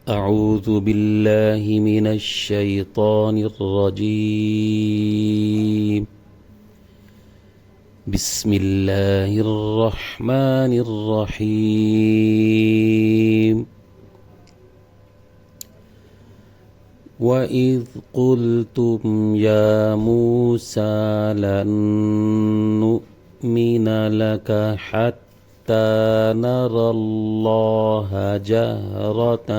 أعوذ بالله من الشيطان الرجيم. بسم الله الرحمن الرحيم. وإذ قلتم يا موسى لن نؤمن لك حتى نرى الله جهرة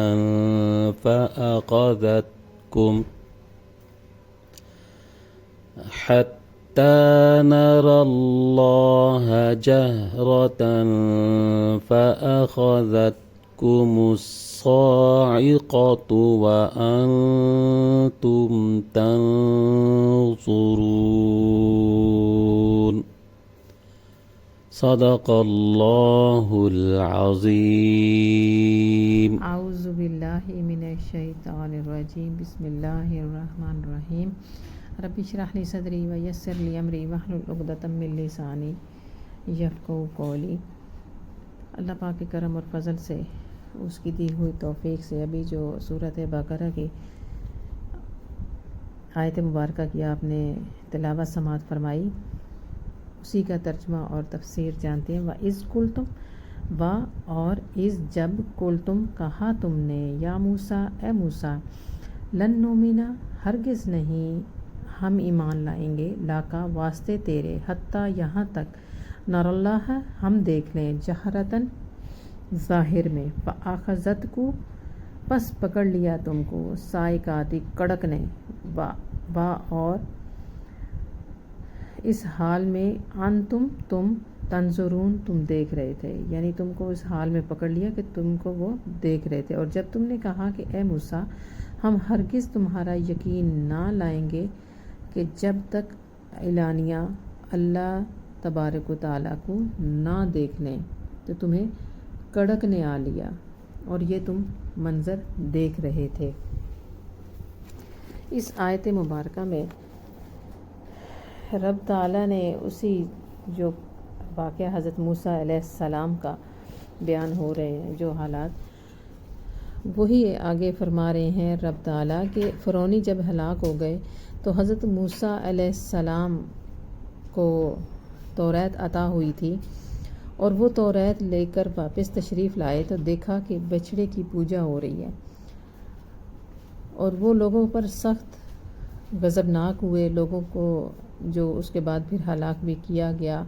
فأخذتكم الصاعقة وأنتم تنظرون. صدق الله العظيم. اعوذ باللہ من الشیطان الرجیم. بسم اللہ الرحمن الرحیم. رب اشرح لی صدری ویسر لی امری واحلل عقدۃ من لسانی یفقہوا قولی. اللہ پاک کے کرم اور فضل سے، اس کی دی ہوئی توفیق سے ابھی جو سورۃ بقرہ کی آیت مبارکہ کی آپ نے تلاوت سماعت فرمائی، اسی کا ترجمہ اور تفسیر جانتے ہیں. وَإِذْ قُلْتُمْ، اور اس جب قُلْتُمْ کہا تم نے، یا موسیٰ اے موسیٰ، لن نؤمنا ہرگز نہیں ہم ایمان لائیں گے، لاکا واسطے تیرے، حتیٰ یہاں تک، نر اللہ ہم دیکھ لیں، جہرتاً ظاہر میں، فآخذتکم پس پکڑ لیا تم کو، صاعقۃ کڑک نے، با اور اس حال میں، انتم تم، تنظرون تم دیکھ رہے تھے، یعنی تم کو اس حال میں پکڑ لیا کہ تم کو وہ دیکھ رہے تھے. اور جب تم نے کہا کہ اے موسیٰ ہم ہرگز تمہارا یقین نہ لائیں گے کہ جب تک اعلانیہ اللہ تبارک و تعالیٰ کو نہ دیکھ لیں، تو تمہیں کڑک نے آ لیا اور یہ تم منظر دیکھ رہے تھے. اس آیت مبارکہ میں رب تعالیٰ نے اسی جو واقعہ حضرت موسیٰ علیہ السلام کا بیان ہو رہے ہیں، جو حالات، وہی آگے فرما رہے ہیں رب تعالیٰ کہ فرعونی جب ہلاک ہو گئے تو حضرت موسیٰ علیہ السلام کو توریت عطا ہوئی تھی، اور وہ توریت لے کر واپس تشریف لائے تو دیکھا کہ بچڑے کی پوجا ہو رہی ہے، اور وہ لوگوں پر سخت غضبناک ہوئے. لوگوں کو جو اس کے بعد پھر ہلاک بھی کیا گیا،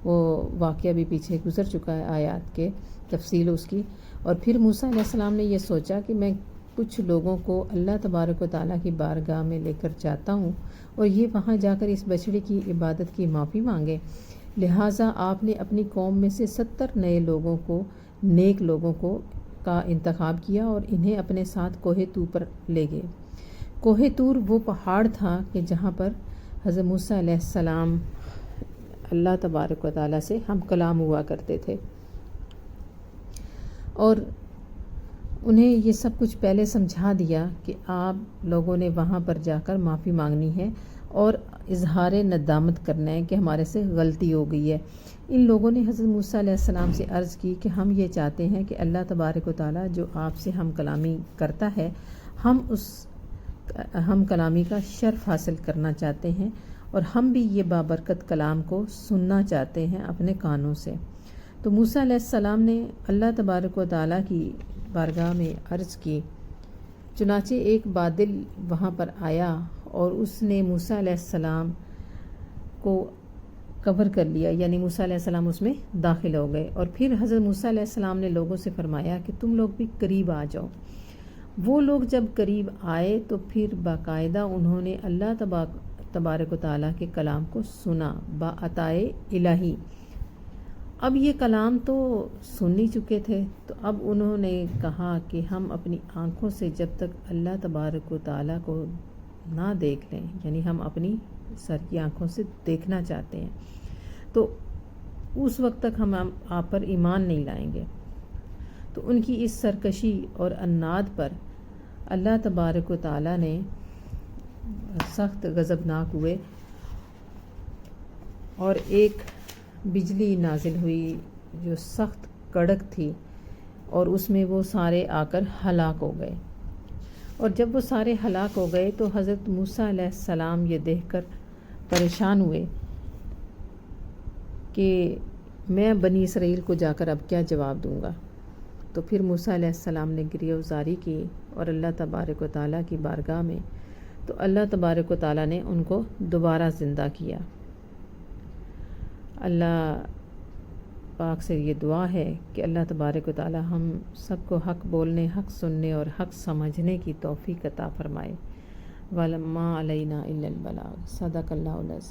وہ واقعہ بھی پیچھے گزر چکا ہے، آیات کے تفصیل اس کی. اور پھر موسیٰ علیہ السلام نے یہ سوچا کہ میں کچھ لوگوں کو اللہ تبارک و تعالیٰ کی بارگاہ میں لے کر جاتا ہوں، اور یہ وہاں جا کر اس بچڑے کی عبادت کی معافی مانگے. لہٰذا آپ نے اپنی قوم میں سے 70 نئے لوگوں کو، نیک لوگوں کو کا انتخاب کیا اور انہیں اپنے ساتھ کوہ طور پر لے گئے. کوہ طور وہ پہاڑ تھا کہ جہاں پر حضرت موسیٰ علیہ السلام اللہ تبارک و تعالیٰ سے ہم کلام ہوا کرتے تھے، اور انہیں یہ سب کچھ پہلے سمجھا دیا کہ آپ لوگوں نے وہاں پر جا کر معافی مانگنی ہے اور اظہار ندامت کرنا ہے کہ ہمارے سے غلطی ہو گئی ہے. ان لوگوں نے حضرت موسیٰ علیہ السلام سے عرض کی کہ ہم یہ چاہتے ہیں کہ اللہ تبارک و تعالیٰ جو آپ سے ہم کلامی کرتا ہے، ہم اس ہم کلامی کا شرف حاصل کرنا چاہتے ہیں، اور ہم بھی یہ بابرکت کلام کو سننا چاہتے ہیں اپنے کانوں سے. تو موسیٰ علیہ السلام نے اللہ تبارک و تعالیٰ کی بارگاہ میں عرض کی. چنانچہ ایک بادل وہاں پر آیا اور اس نے موسیٰ علیہ السلام کو کور کر لیا، یعنی موسیٰ علیہ السلام اس میں داخل ہو گئے. اور پھر حضرت موسیٰ علیہ السلام نے لوگوں سے فرمایا کہ تم لوگ بھی قریب آ جاؤ. وہ لوگ جب قریب آئے تو پھر باقاعدہ انہوں نے اللہ تبارک و تعالیٰ کے کلام کو سنا بعطائے الہی. اب یہ کلام تو سن ہی چکے تھے، تو اب انہوں نے کہا کہ ہم اپنی آنکھوں سے جب تک اللہ تبارک و تعالیٰ کو نہ دیکھ لیں، یعنی ہم اپنی سر کی آنکھوں سے دیکھنا چاہتے ہیں، تو اس وقت تک ہم آپ پر ایمان نہیں لائیں گے. تو ان کی اس سرکشی اور عناد پر اللہ تبارک و تعالیٰ نے سخت غضبناک ہوئے اور ایک بجلی نازل ہوئی جو سخت کڑک تھی، اور اس میں وہ سارے آ کر ہلاک ہو گئے۔ اور جب وہ سارے ہلاک ہو گئے تو حضرت موسیٰ علیہ السلام یہ دیکھ کر پریشان ہوئے کہ میں بنی اسرائیل کو جا کر اب کیا جواب دوں گا۔ تو پھر موسیٰ علیہ السلام نے گریہ وزاری کی اور اللہ تبارک و تعالیٰ کی بارگاہ میں، تو اللہ تبارک و تعالیٰ نے ان کو دوبارہ زندہ کیا۔ اللہ پاک سے یہ دعا ہے کہ اللہ تبارک و تعالیٰ ہم سب کو حق بولنے، حق سننے اور حق سمجھنے کی توفیق عطا فرمائے۔ وَمَا عَلَيْنَا إِلَّا الْبَلَاغُ۔ صدق اللہ العظیم۔